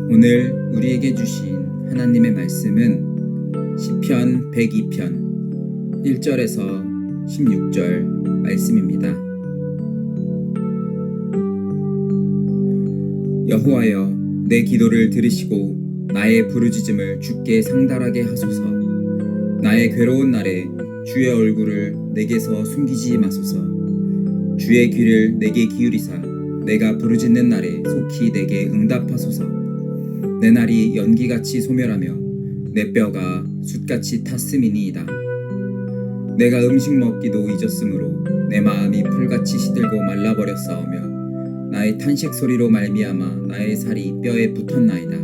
오늘 우리에게 주신 하나님의 말씀은 시편 102편 1절에서 16절 말씀입니다. 여호와여, 내 기도를 들으시고 나의 부르짖음을 주께 상달하게 하소서. 나의 괴로운 날에 주의 얼굴을 내게서 숨기지 마소서. 주의 귀를 내게 기울이사 내가 부르짖는 날에 속히 내게 응답하소서. 내 날이 연기같이 소멸하며 내 뼈가 숯같이 탔음이니이다. 내가 음식 먹기도 잊었으므로 내 마음이 풀같이 시들고 말라버렸사오며 나의 탄식 소리로 말미암아 나의 살이 뼈에 붙었나이다.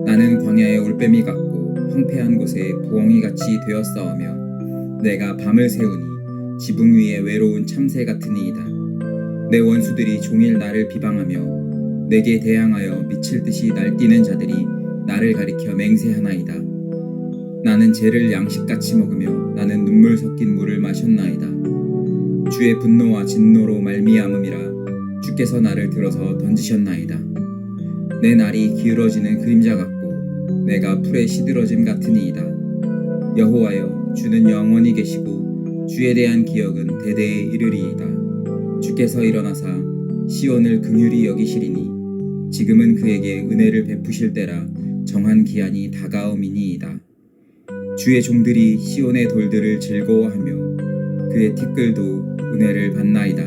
나는 광야의 올빼미 같고 황폐한 곳에 부엉이같이 되었사오며 내가 밤을 새우니 지붕 위에 외로운 참새 같으니이다. 내 원수들이 종일 나를 비방하며 내게 대항하여 미칠 듯이 날뛰는 자들이 나를 가리켜 맹세하나이다. 나는 죄를 양식같이 먹으며 나는 눈물 섞인 물을 마셨나이다. 주의 분노와 진노로 말미암음이라 주께서 나를 들어서 던지셨나이다. 내 날이 기울어지는 그림자 같고 내가 풀에 시들어짐 같으니이다. 여호와여, 주는 영원히 계시고 주에 대한 기억은 대대에 이르리이다. 주께서 일어나사 시온을 긍휼히 여기시리니 지금은 그에게 은혜를 베푸실 때라 정한 기한이 다가옴이니이다. 주의 종들이 시온의 돌들을 즐거워하며 그의 티끌도 은혜를 받나이다.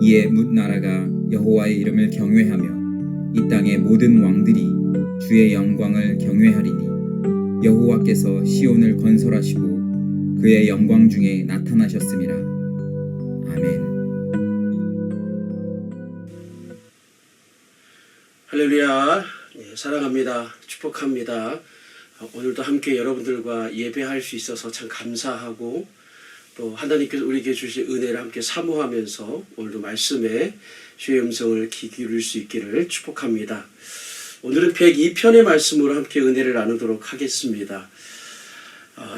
이에 뭇 나라가 여호와의 이름을 경외하며 이 땅의 모든 왕들이 주의 영광을 경외하리니 여호와께서 시온을 건설하시고 그의 영광 중에 나타나셨음이라. 아멘. 할렐루야. 사랑합니다. 축복합니다. 오늘도 함께 여러분들과 예배할 수 있어서 참 감사하고 또 하나님께서 우리에게 주신 은혜를 함께 사모하면서 오늘도 말씀에 주의 음성을 귀 기울일 수 있기를 축복합니다. 오늘은 102편의 말씀으로 함께 은혜를 나누도록 하겠습니다.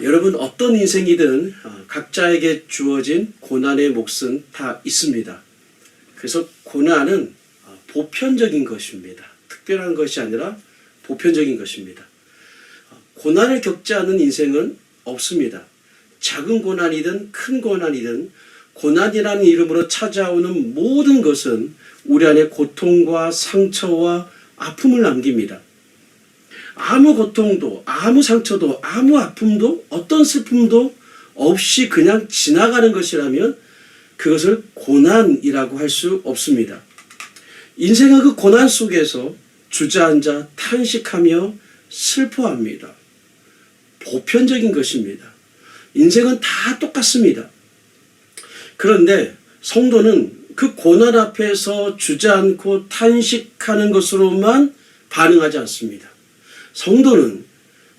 여러분, 어떤 인생이든 각자에게 주어진 고난의 몫은 다 있습니다. 그래서 고난은 보편적인 것입니다. 특별한 것이 아니라 보편적인 것입니다. 고난을 겪지 않는 인생은 없습니다. 작은 고난이든 큰 고난이든 고난이라는 이름으로 찾아오는 모든 것은 우리 안에 고통과 상처와 아픔을 남깁니다. 아무 고통도, 아무 상처도, 아무 아픔도, 어떤 슬픔도 없이 그냥 지나가는 것이라면 그것을 고난이라고 할 수 없습니다. 인생은 그 고난 속에서 주저앉아 탄식하며 슬퍼합니다. 보편적인 것입니다. 인생은 다 똑같습니다. 그런데 성도는 그 고난 앞에서 주저앉고 탄식하는 것으로만 반응하지 않습니다. 성도는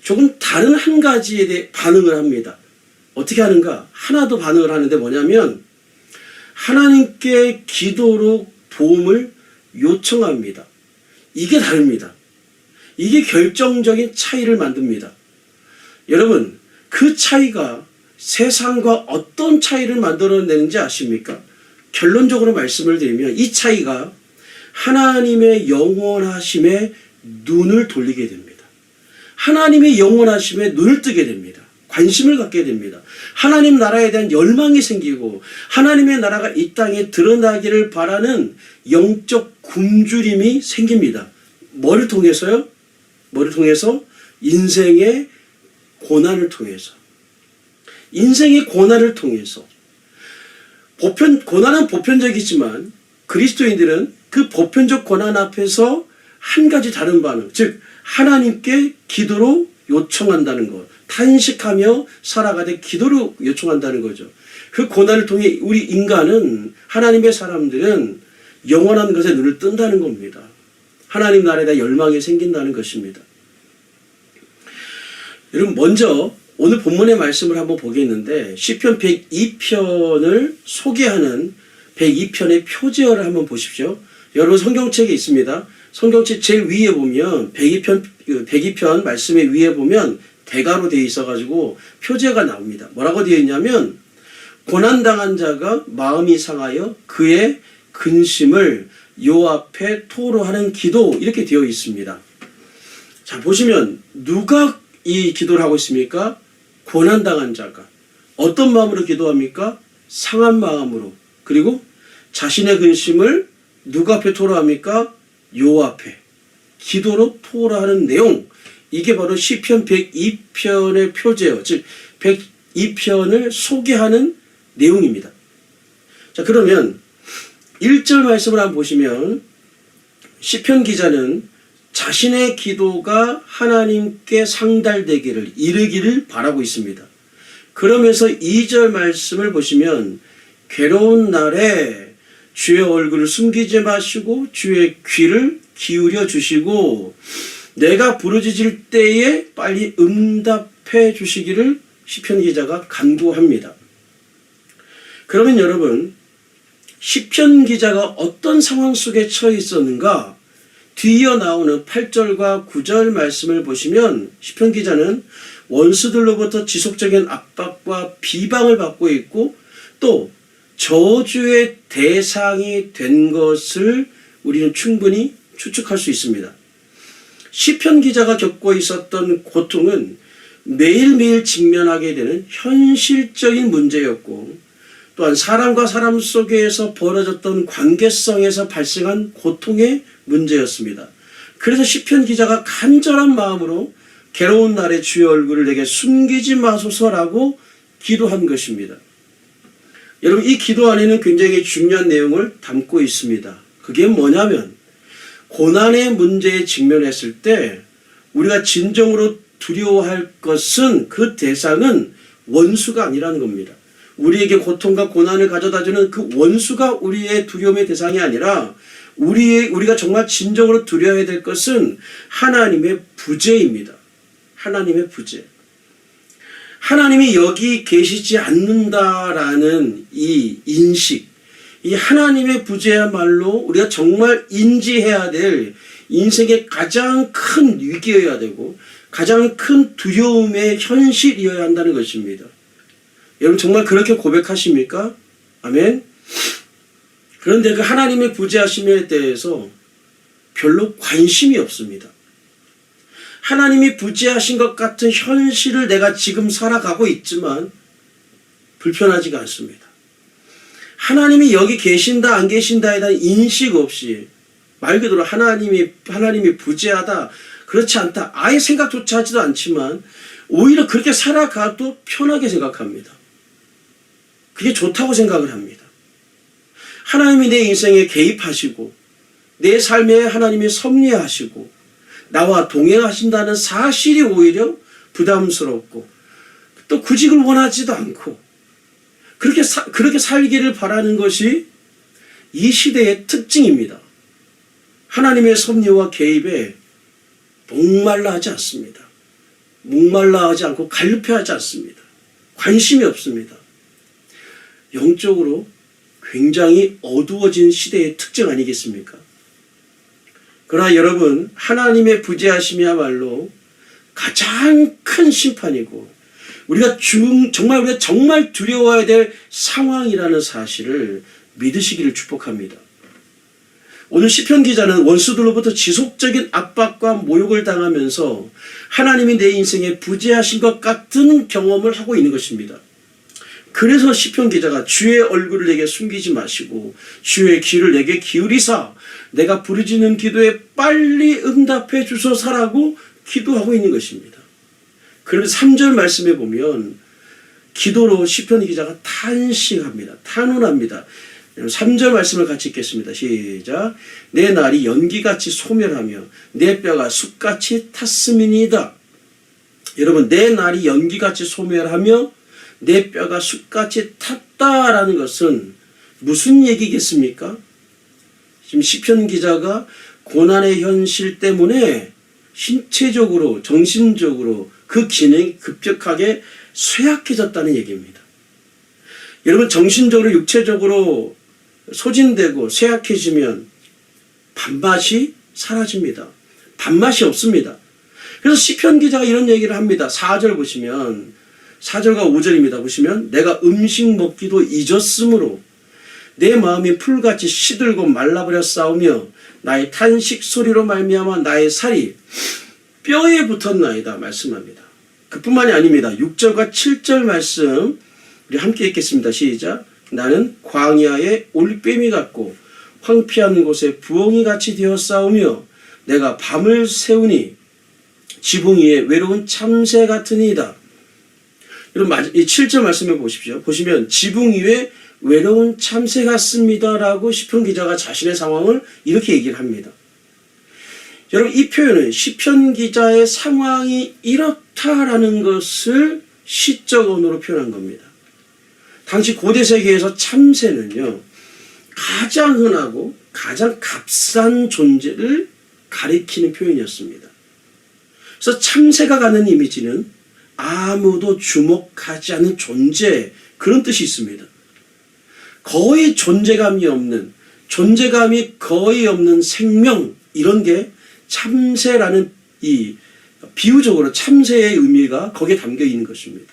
조금 다른 한 가지에 대해 반응을 합니다. 어떻게 하는가? 하나 더 반응을 하는데 뭐냐면 하나님께 기도로 도움을 요청합니다. 이게 다릅니다. 이게 결정적인 차이를 만듭니다. 여러분, 그 차이가 세상과 어떤 차이를 만들어내는지 아십니까? 결론적으로 말씀을 드리면 이 차이가 하나님의 영원하심에 눈을 돌리게 됩니다. 하나님의 영원하심에 눈을 뜨게 됩니다. 관심을 갖게 됩니다. 하나님 나라에 대한 열망이 생기고 하나님의 나라가 이 땅에 드러나기를 바라는 영적 굶주림이 생깁니다. 뭐를 통해서요? 뭐를 통해서? 인생의 고난을 통해서. 인생의 고난을 통해서. 고난은 보편적이지만 그리스도인들은 그 보편적 고난 앞에서 한 가지 다른 반응, 즉 하나님께 기도로 요청한다는 것, 탄식하며 살아가되 기도로 요청한다는 거죠. 그 고난을 통해 우리 인간은, 하나님의 사람들은 영원한 것에 눈을 뜬다는 겁니다. 하나님 나라에 대한 열망이 생긴다는 것입니다. 여러분, 먼저 오늘 본문의 말씀을 한번 보겠는데 시편 102편을 소개하는 102편의 표제어를 한번 보십시오. 여러분, 성경책에 있습니다. 성경책 제일 위에 보면 102편 말씀의 위에 보면 대가로 되어 있어가지고 표제가 나옵니다. 뭐라고 되어 있냐면 고난당한 자가 마음이 상하여 그의 근심을 여호와 앞에 토로하는 기도 이렇게 되어 있습니다. 자, 보시면 누가 이 기도를 하고 있습니까? 고난당한 자가. 어떤 마음으로 기도합니까? 상한 마음으로. 그리고 자신의 근심을 누가 앞에 토로합니까? 여호와 앞에. 기도로 토로하는 내용. 이게 바로 시편 102편의 표제예요. 즉 102편을 소개하는 내용입니다. 자, 그러면 1절 말씀을 한번 보시면 시편 기자는 자신의 기도가 하나님께 상달되기를 이르기를 바라고 있습니다. 그러면서 2절 말씀을 보시면 괴로운 날에 주의 얼굴을 숨기지 마시고 주의 귀를 기울여 주시고 내가 부르짖을 때에 빨리 응답해 주시기를 시편 기자가 간구합니다. 그러면 여러분, 시편 기자가 어떤 상황 속에 처해 있었는가? 뒤이어 나오는 8절과 9절 말씀을 보시면 시편 기자는 원수들로부터 지속적인 압박과 비방을 받고 있고 또 저주의 대상이 된 것을 우리는 충분히 추측할 수 있습니다. 시편 기자가 겪고 있었던 고통은 매일매일 직면하게 되는 현실적인 문제였고 또한 사람과 사람 속에서 벌어졌던 관계성에서 발생한 고통의 문제였습니다. 그래서 시편 기자가 간절한 마음으로 괴로운 날에 주의 얼굴을 내게 숨기지 마소서라고 기도한 것입니다. 여러분, 이 기도 안에는 굉장히 중요한 내용을 담고 있습니다. 그게 뭐냐면 고난의 문제에 직면했을 때 우리가 진정으로 두려워할 것은 그 대상은 원수가 아니라는 겁니다. 우리에게 고통과 고난을 가져다주는 그 원수가 우리의 두려움의 대상이 아니라 우리가 정말 진정으로 두려워해야 될 것은 하나님의 부재입니다. 하나님의 부재. 하나님이 여기 계시지 않는다라는 이 인식, 이 하나님의 부재야말로 우리가 정말 인지해야 될 인생의 가장 큰 위기여야 되고 가장 큰 두려움의 현실이어야 한다는 것입니다. 여러분 정말 그렇게 고백하십니까? 아멘. 그런데 그 하나님의 부재하심에 대해서 별로 관심이 없습니다. 하나님이 부재하신 것 같은 현실을 내가 지금 살아가고 있지만 불편하지가 않습니다. 하나님이 여기 계신다 안 계신다에 대한 인식 없이 말 그대로 하나님이 부재하다 그렇지 않다 아예 생각조차 하지도 않지만 오히려 그렇게 살아가도 편하게 생각합니다. 그게 좋다고 생각을 합니다. 하나님이 내 인생에 개입하시고 내 삶에 하나님이 섭리하시고 나와 동행하신다는 사실이 오히려 부담스럽고 또 구직을 원하지도 않고 그렇게 살기를 바라는 것이 이 시대의 특징입니다. 하나님의 섭리와 개입에 목말라 하지 않습니다. 목말라 하지 않고 갈급해하지 않습니다. 관심이 없습니다. 영적으로 굉장히 어두워진 시대의 특징 아니겠습니까? 그러나 여러분, 하나님의 부재하심이야말로 가장 큰 심판이고 우리가 정말 두려워해야 될 상황이라는 사실을 믿으시기를 축복합니다. 오늘 시편 기자는 원수들로부터 지속적인 압박과 모욕을 당하면서 하나님이 내 인생에 부재하신 것 같은 경험을 하고 있는 것입니다. 그래서 시편 기자가 주의 얼굴을 내게 숨기지 마시고 주의 귀를 내게 기울이사 내가 부르짖는 기도에 빨리 응답해 주소서라고 기도하고 있는 것입니다. 그러면서 3절 말씀에 보면 기도로 시편 기자가 탄식합니다. 탄원합니다. 3절 말씀을 같이 읽겠습니다. 시작. 내 날이 연기같이 소멸하며 내 뼈가 숯같이 탔음이니이다. 여러분, 내 날이 연기같이 소멸하며 내 뼈가 숯같이 탔다라는 것은 무슨 얘기겠습니까? 지금 시편 기자가 고난의 현실 때문에 신체적으로 정신적으로 그 기능이 급격하게 쇠약해졌다는 얘기입니다. 여러분, 정신적으로 육체적으로 소진되고 쇠약해지면 밥맛이 사라집니다. 밥맛이 없습니다. 그래서 시편 기자가 이런 얘기를 합니다. 4절 보시면 4절과 5절입니다. 보시면 내가 음식 먹기도 잊었으므로 내 마음이 풀같이 시들고 말라버려 싸우며 나의 탄식 소리로 말미암아 나의 살이 뼈에 붙었나이다 말씀합니다. 그뿐만이 아닙니다. 6절과 7절 말씀 우리 함께 읽겠습니다. 시작. 나는 광야의 올빼미 같고 황폐한 곳에 부엉이 같이 되어 싸우며 내가 밤을 새우니 지붕 위에 외로운 참새 같으니이다. 여러분 이 7절 말씀해 보십시오. 보시면 지붕 위에 외로운 참새 같습니다라고 시편 기자가 자신의 상황을 이렇게 얘기를 합니다. 여러분 이 표현은 시편 기자의 상황이 이렇다라는 것을 시적 언어로 표현한 겁니다. 당시 고대 세계에서 참새는요 가장 흔하고 가장 값싼 존재를 가리키는 표현이었습니다. 그래서 참새가 갖는 이미지는 아무도 주목하지 않는 존재, 그런 뜻이 있습니다. 거의 존재감이 거의 없는 생명, 이런 게 참새라는 이 비유적으로 참새의 의미가 거기에 담겨 있는 것입니다.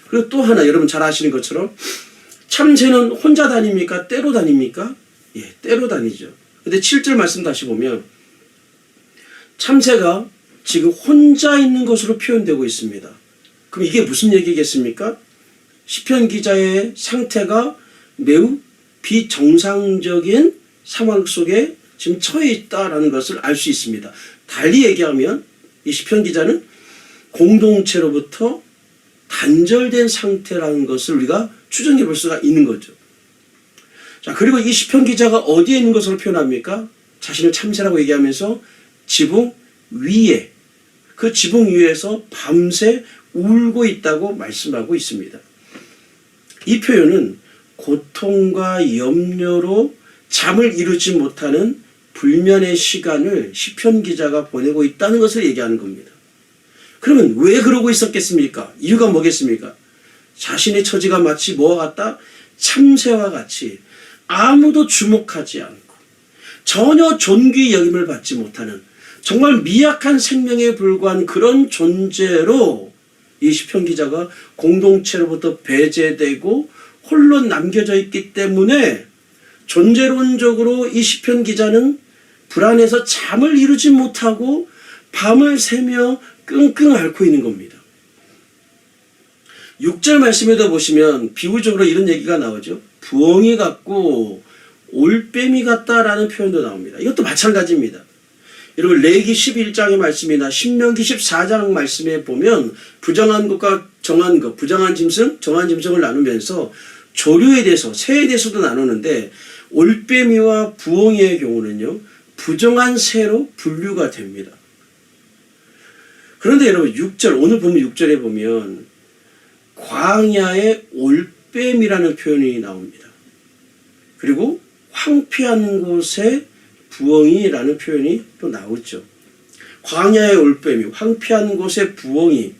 그리고 또 하나 여러분 잘 아시는 것처럼 참새는 혼자 다닙니까? 때로 다닙니까? 예, 때로 다니죠. 근데 7절 말씀 다시 보면 참새가 지금 혼자 있는 것으로 표현되고 있습니다. 그럼 이게 무슨 얘기겠습니까? 시편 기자의 상태가 매우 비정상적인 상황 속에 지금 처해 있다라는 것을 알 수 있습니다. 달리 얘기하면 이 시편 기자는 공동체로부터 단절된 상태라는 것을 우리가 추정해 볼 수가 있는 거죠. 자, 그리고 이 시편 기자가 어디에 있는 것으로 표현합니까? 자신을 참새라고 얘기하면서 지붕 위에, 그 지붕 위에서 밤새 울고 있다고 말씀하고 있습니다. 이 표현은 고통과 염려로 잠을 이루지 못하는 불면의 시간을 시편 기자가 보내고 있다는 것을 얘기하는 겁니다. 그러면 왜 그러고 있었겠습니까? 이유가 뭐겠습니까? 자신의 처지가 마치 뭐와 같다? 참새와 같이 아무도 주목하지 않고 전혀 존귀 여김을 받지 못하는 정말 미약한 생명에 불과한 그런 존재로 이 시편 기자가 공동체로부터 배제되고 홀로 남겨져 있기 때문에 존재론적으로 이 시편 기자는 불안해서 잠을 이루지 못하고 밤을 새며 끙끙 앓고 있는 겁니다. 6절 말씀에도 보시면 비유적으로 이런 얘기가 나오죠. 부엉이 같고 올빼미 같다라는 표현도 나옵니다. 이것도 마찬가지입니다. 여러분 레위기 11장의 말씀이나 신명기 14장 말씀에 보면 부정한 것과 정한 것, 부정한 짐승, 정한 짐승을 나누면서 조류에 대해서, 새에 대해서도 나누는데 올빼미와 부엉이의 경우는요 부정한 새로 분류가 됩니다. 그런데 여러분 6절, 오늘 보면 6절에 보면 광야의 올빼미라는 표현이 나옵니다. 그리고 황폐한 곳에 부엉이라는 표현이 또 나오죠. 광야의 올빼미, 황폐한 곳에 부엉이,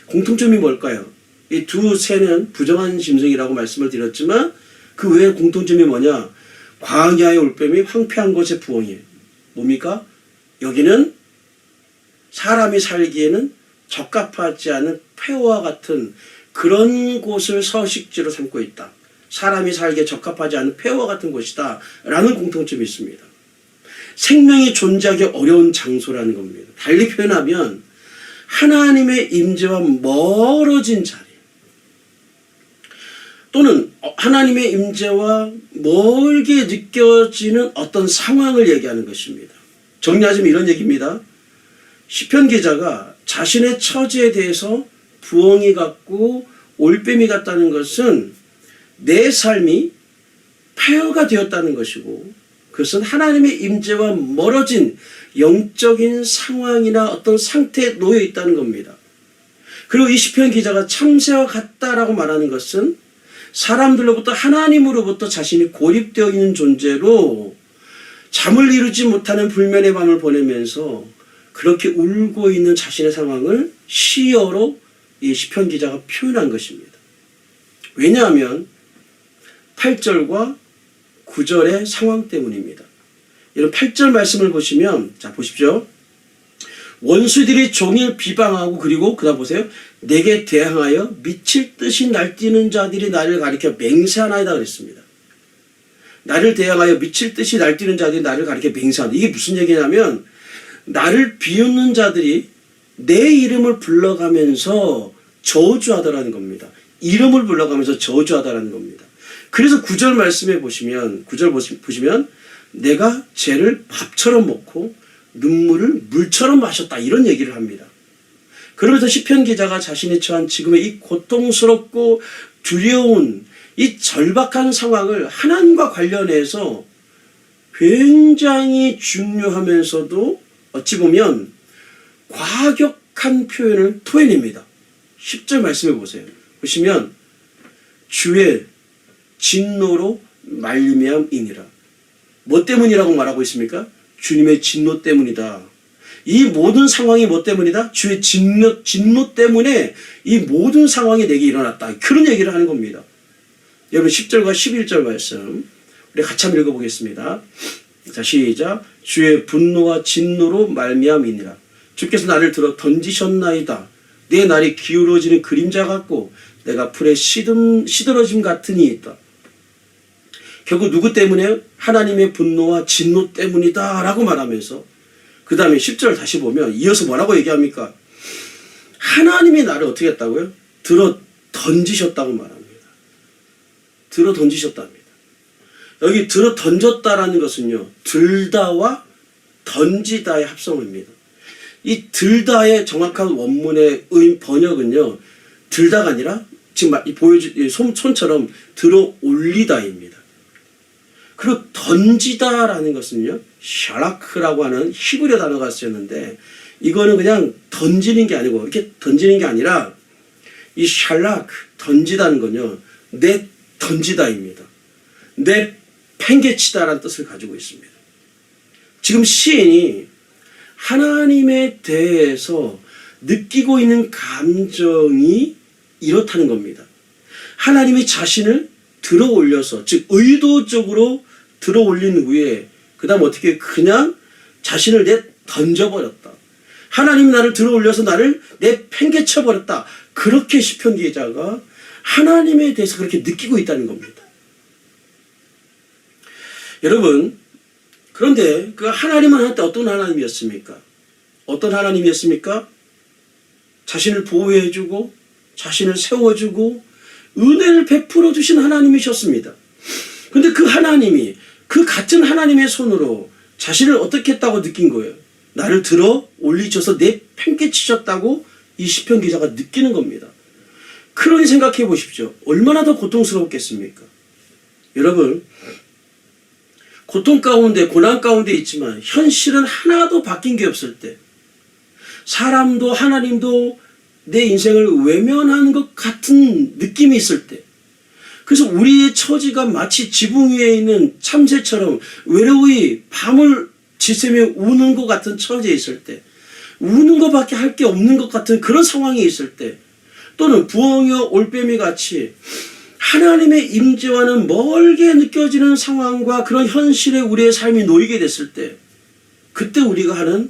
공통점이 뭘까요? 이 두 새는 부정한 짐승이라고 말씀을 드렸지만 그 외에 공통점이 뭐냐? 광야의 올빼미, 황폐한 곳에 부엉이. 뭡니까? 여기는 사람이 살기에는 적합하지 않은 폐허와 같은 그런 곳을 서식지로 삼고 있다. 사람이 살기에 적합하지 않은 폐허와 같은 곳이다 라는 공통점이 있습니다. 생명이 존재하기 어려운 장소라는 겁니다. 달리 표현하면 하나님의 임재와 멀어진 자리, 또는 하나님의 임재와 멀게 느껴지는 어떤 상황을 얘기하는 것입니다. 정리하자면 이런 얘기입니다. 시편 기자가 자신의 처지에 대해서 부엉이 같고 올빼미 같다는 것은 내 삶이 폐허가 되었다는 것이고, 그것은 하나님의 임재와 멀어진 영적인 상황이나 어떤 상태에 놓여 있다는 겁니다. 그리고 이 시편 기자가 참새와 같다라고 말하는 것은 사람들로부터, 하나님으로부터 자신이 고립되어 있는 존재로 잠을 이루지 못하는 불면의 밤을 보내면서 그렇게 울고 있는 자신의 상황을 시어로 이 시편 기자가 표현한 것입니다. 왜냐하면 8절과 9절의 상황 때문입니다. 이런 8절 말씀을 보시면, 자 보십시오. 원수들이 종일 비방하고, 그리고 그다음 보세요. 내게 대항하여 미칠 듯이 날뛰는 자들이 나를 가리켜 맹세하나이다 그랬습니다. 나를 대항하여 미칠 듯이 날뛰는 자들이 나를 가리켜 맹세한다. 이게 무슨 얘기냐면 나를 비웃는 자들이 내 이름을 불러가면서 저주하더라는 겁니다. 이름을 불러가면서 저주하더라는 겁니다. 그래서 9절 말씀에 보시면 9절 보시면 내가 쟤를 밥처럼 먹고 눈물을 물처럼 마셨다 이런 얘기를 합니다. 그러면서 시편 기자가 자신이 처한 지금의 이 고통스럽고 두려운 이 절박한 상황을 하나님과 관련해서 굉장히 중요하면서도 어찌 보면 과격한 표현을 토해냅니다. 10절 말씀해 보세요. 보시면 주의 진노로 말미암이니라. 뭐 때문이라고 말하고 있습니까? 주님의 진노 때문이다. 이 모든 상황이 뭐 때문이다? 주의 진노 때문에 이 모든 상황이 내게 일어났다. 그런 얘기를 하는 겁니다. 여러분 10절과 11절 말씀 우리 같이 한번 읽어보겠습니다. 자 시작. 주의 분노와 진노로 말미암이니라. 주께서 나를 들어 던지셨나이다. 내 날이 기울어지는 그림자 같고 내가 풀에 시들어짐 같으니 있다. 결국 누구 때문에? 하나님의 분노와 진노 때문이다 라고 말하면서 그 다음에 10절 다시 보면 이어서 뭐라고 얘기합니까? 하나님이 나를 어떻게 했다고요? 들어 던지셨다고 말합니다. 들어 던지셨답니다. 여기 들어 던졌다라는 것은요, 들다와 던지다의 합성어입니다. 이 들다의 정확한 원문의 번역은요, 들다가 아니라 지금 손처럼 들어 올리다입니다. 그리고 던지다라는 것은요, 샤라크라고 하는 히브리어 단어가 쓰였는데, 이거는 그냥 던지는 게 아니고, 이렇게 던지는 게 아니라, 이 샬라크, 던지다는 건요, 내 던지다입니다. 내 팽개치다라는 뜻을 가지고 있습니다. 지금 시인이 하나님에 대해서 느끼고 있는 감정이 이렇다는 겁니다. 하나님이 자신을 들어 올려서, 즉 의도적으로 들어 올린 후에 그 다음 어떻게 그냥 자신을 내 던져버렸다. 하나님이 나를 들어 올려서 나를 내 팽개쳐버렸다. 그렇게 시편 기자가 하나님에 대해서 그렇게 느끼고 있다는 겁니다. 여러분, 그런데 그 하나님은 한때 어떤 하나님이었습니까? 어떤 하나님이었습니까? 자신을 보호해주고 자신을 세워주고 은혜를 베풀어 주신 하나님이셨습니다. 그런데 그 하나님이 그 같은 하나님의 손으로 자신을 어떻게 했다고 느낀 거예요? 나를 들어 올리셔서 내 팽개치셨다고 이 시편 기자가 느끼는 겁니다. 그러니 생각해 보십시오. 얼마나 더 고통스럽겠습니까? 여러분, 고통 가운데 고난 가운데 있지만 현실은 하나도 바뀐 게 없을 때, 사람도 하나님도 내 인생을 외면하는 것 같은 느낌이 있을 때, 그래서 우리의 처지가 마치 지붕 위에 있는 참새처럼 외로이 밤을 지새며 우는 것 같은 처지에 있을 때, 우는 것밖에 할 게 없는 것 같은 그런 상황이 있을 때, 또는 부엉이와 올빼미 같이 하나님의 임재와는 멀게 느껴지는 상황과 그런 현실에 우리의 삶이 놓이게 됐을 때, 그때 우리가 하는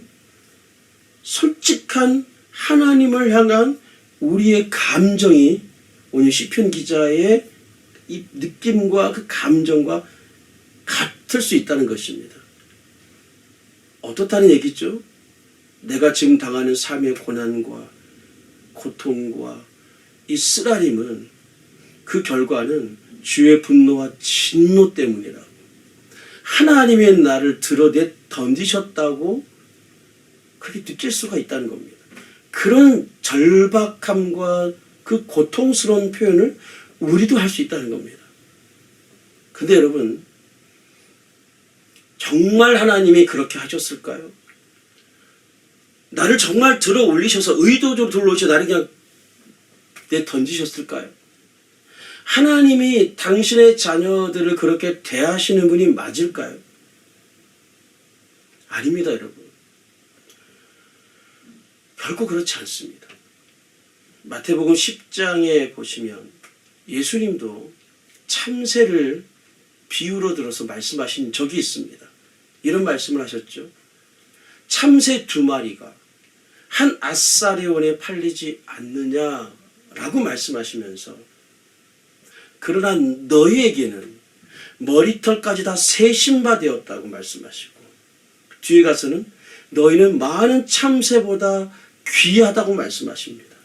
솔직한 하나님을 향한 우리의 감정이 오늘 시편 기자의 이 느낌과 그 감정과 같을 수 있다는 것입니다. 어떻다는 얘기죠? 내가 지금 당하는 삶의 고난과 고통과 이 쓰라림은 그 결과는 주의 분노와 진노 때문이라고. 하나님의 나를 들어내 던지셨다고 그렇게 느낄 수가 있다는 겁니다. 그런 절박함과 그 고통스러운 표현을 우리도 할 수 있다는 겁니다. 근데 여러분, 정말 하나님이 그렇게 하셨을까요? 나를 정말 들어 올리셔서 의도적으로 들어 올리셔서 나를 그냥 내 던지셨을까요? 하나님이 당신의 자녀들을 그렇게 대하시는 분이 맞을까요? 아닙니다, 여러분. 결코 그렇지 않습니다. 마태복음 10장에 보시면 예수님도 참새를 비유로 들어서 말씀하신 적이 있습니다. 이런 말씀을 하셨죠. 참새 2마리가 한 아사리온에 팔리지 않느냐라고 말씀하시면서, 그러나 너희에게는 머리털까지 다 새 신바 되었다고 말씀하시고, 뒤에 가서는 너희는 많은 참새보다 귀하다고 말씀하십니다.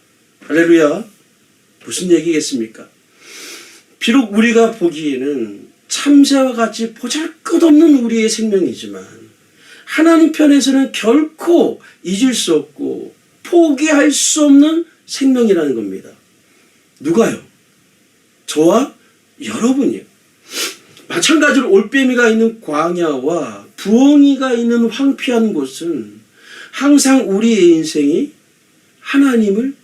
할렐루야. 무슨 얘기겠습니까? 비록 우리가 보기에는 참새와 같이 보잘것없는 우리의 생명이지만 하나님 편에서는 결코 잊을 수 없고 포기할 수 없는 생명이라는 겁니다. 누가요? 저와 여러분이요. 마찬가지로 올빼미가 있는 광야와 부엉이가 있는 황폐한 곳은 항상 우리의 인생이 하나님을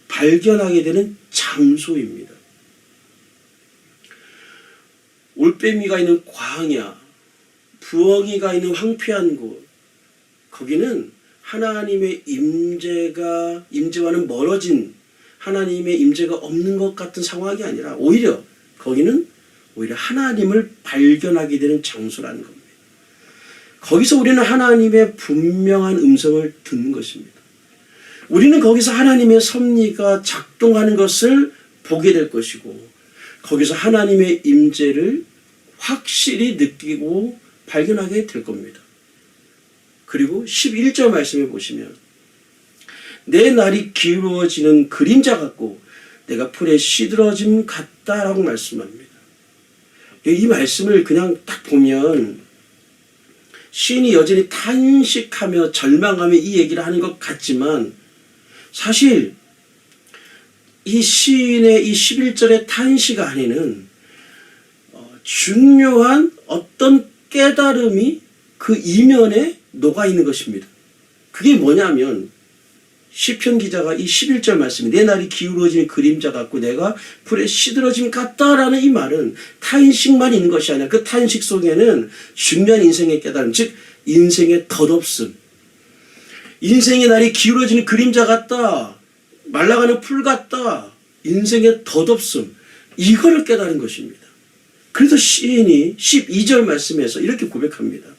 발견하게 되는 장소입니다. 올빼미가 있는 광야, 부엉이가 있는 황폐한 곳, 거기는 하나님의 임재와는 멀어진, 하나님의 임재가 없는 것 같은 상황이 아니라 오히려 거기는 오히려 하나님을 발견하게 되는 장소라는 겁니다. 거기서 우리는 하나님의 분명한 음성을 듣는 것입니다. 우리는 거기서 하나님의 섭리가 작동하는 것을 보게 될 것이고, 거기서 하나님의 임재를 확실히 느끼고 발견하게 될 겁니다. 그리고 11절 말씀해 보시면 내 날이 기울어지는 그림자 같고 내가 풀에 시들어짐 같다라고 말씀합니다. 이 말씀을 그냥 딱 보면 시인이 여전히 탄식하며 절망하며 이 얘기를 하는 것 같지만, 사실 이 시인의 이 11절의 탄식 안에는 중요한 어떤 깨달음이 그 이면에 녹아 있는 것입니다. 그게 뭐냐면 시편 기자가 이 11절 말씀이 내 날이 기울어지는 그림자 같고 내가 풀에 시들어짐 같다라는 이 말은 탄식만 있는 것이 아니라 그 탄식 속에는 중요한 인생의 깨달음, 즉 인생의 덧없음, 인생의 날이 기울어지는 그림자 같다, 말라가는 풀 같다, 인생의 덧없음, 이거를 깨달은 것입니다. 그래서 시인이 12절 말씀에서 이렇게 고백합니다.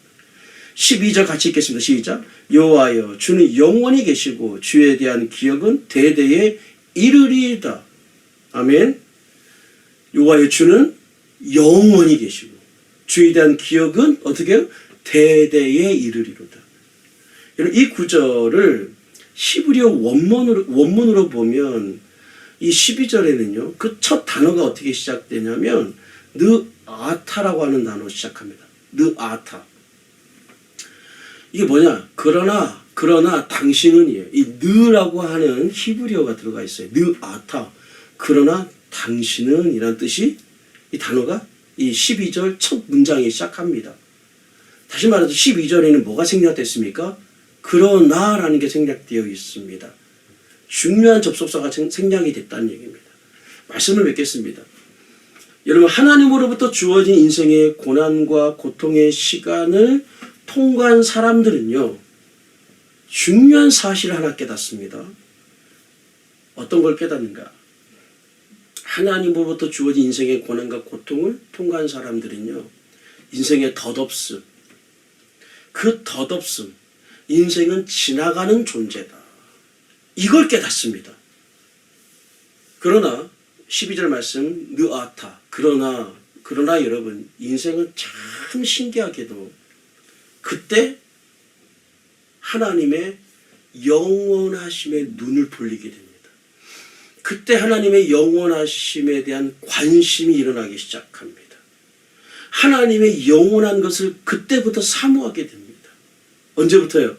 12절 같이 읽겠습니다. 시작. 여호와여 주는 영원히 계시고 주에 대한 기억은 대대에 이르리이다. 아멘. 여호와여 주는 영원히 계시고 주에 대한 기억은 어떻게 해요? 대대에 이르리로다. 여러분 이 구절을 히브리어 원문으로 보면 이 12절에는요. 그 첫 단어가 어떻게 시작되냐면 느아타라고 하는 단어로 시작합니다. 느아타. 이게 뭐냐? 그러나 당신은이에요. 이 느라고 하는 히브리어가 들어가 있어요. 느아타. 그러나 당신은 이란 뜻이 이 단어가 이 12절 첫 문장에 시작합니다. 다시 말해서 12절에는 뭐가 생략됐습니까? 그러나라는 게 생략되어 있습니다. 중요한 접속사가 생략이 됐다는 얘기입니다. 말씀을 맺겠습니다. 여러분 하나님으로부터 주어진 인생의 고난과 고통의 시간을 통과한 사람들은요. 중요한 사실을 하나 깨닫습니다. 어떤 걸 깨닫는가? 하나님으로부터 주어진 인생의 고난과 고통을 통과한 사람들은요. 인생의 덧없음, 그 덧없음, 인생은 지나가는 존재다. 이걸 깨닫습니다. 그러나 12절 말씀 느아타. 그러나 여러분 인생은 참 신기하게도 그때 하나님의 영원하심에 눈을 돌리게 됩니다. 그때 하나님의 영원하심에 대한 관심이 일어나기 시작합니다. 하나님의 영원한 것을 그때부터 사모하게 됩니다. 언제부터요?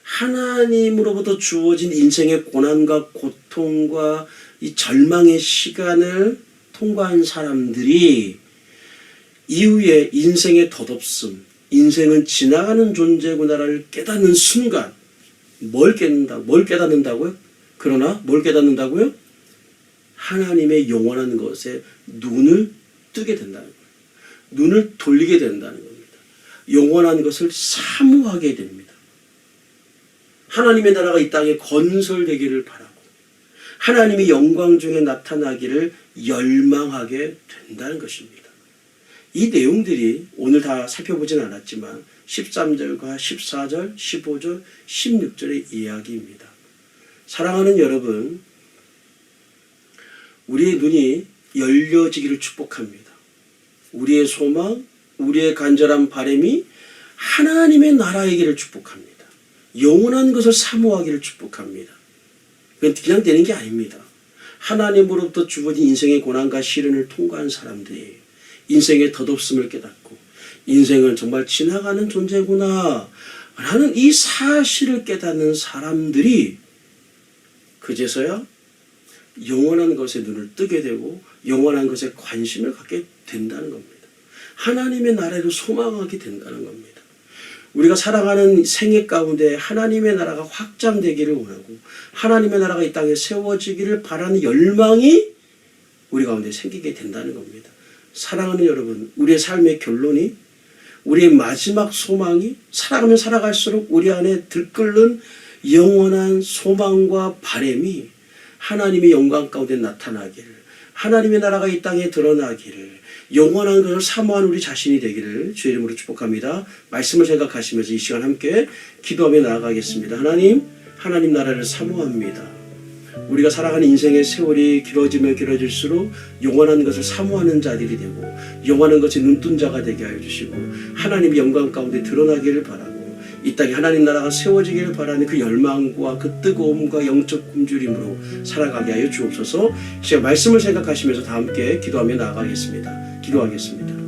하나님으로부터 주어진 인생의 고난과 고통과 이 절망의 시간을 통과한 사람들이 이후에 인생의 덧없음, 인생은 지나가는 존재구나를 깨닫는 순간 뭘 깨닫는다고요? 그러나 뭘 깨닫는다고요? 하나님의 영원한 것에 눈을 뜨게 된다는 거예요. 눈을 돌리게 된다는 겁니다. 영원한 것을 사모하게 됩니다. 하나님의 나라가 이 땅에 건설되기를 바라고 하나님의 영광 중에 나타나기를 열망하게 된다는 것입니다. 이 내용들이 오늘 다 살펴보진 않았지만 13절과 14절, 15절, 16절의 이야기입니다. 사랑하는 여러분, 우리의 눈이 열려지기를 축복합니다. 우리의 소망, 우리의 간절한 바람이 하나님의 나라이기를 축복합니다. 영원한 것을 사모하기를 축복합니다. 그냥 되는 게 아닙니다. 하나님으로부터 주어진 인생의 고난과 시련을 통과한 사람들이 인생의 덧없음을 깨닫고 인생은 정말 지나가는 존재구나 라는 이 사실을 깨닫는 사람들이 그제서야 영원한 것에 눈을 뜨게 되고 영원한 것에 관심을 갖게 된다는 겁니다. 하나님의 나라를 소망하게 된다는 겁니다. 우리가 살아가는 생애 가운데 하나님의 나라가 확장되기를 원하고 하나님의 나라가 이 땅에 세워지기를 바라는 열망이 우리 가운데 생기게 된다는 겁니다. 사랑하는 여러분, 우리의 삶의 결론이 우리의 마지막 소망이 살아가면 살아갈수록 우리 안에 들끓는 영원한 소망과 바람이 하나님의 영광 가운데 나타나기를, 하나님의 나라가 이 땅에 드러나기를, 영원한 것을 사모하는 우리 자신이 되기를 주의 이름으로 축복합니다. 말씀을 생각하시면서 이 시간 함께 기도하며 나아가겠습니다. 하나님 나라를 사모합니다. 우리가 살아가는 인생의 세월이 길어지면 길어질수록 영원한 것을 사모하는 자들이 되고 영원한 것에 눈뜬 자가 되게 하여 주시고 하나님의 영광 가운데 드러나기를 바라고 이 땅에 하나님 나라가 세워지기를 바라는 그 열망과 그 뜨거움과 영적 굶주림으로 살아가게 하여 주옵소서. 제가 말씀을 생각하시면서 다 함께 기도하며 나아가겠습니다. 기도하겠습니다.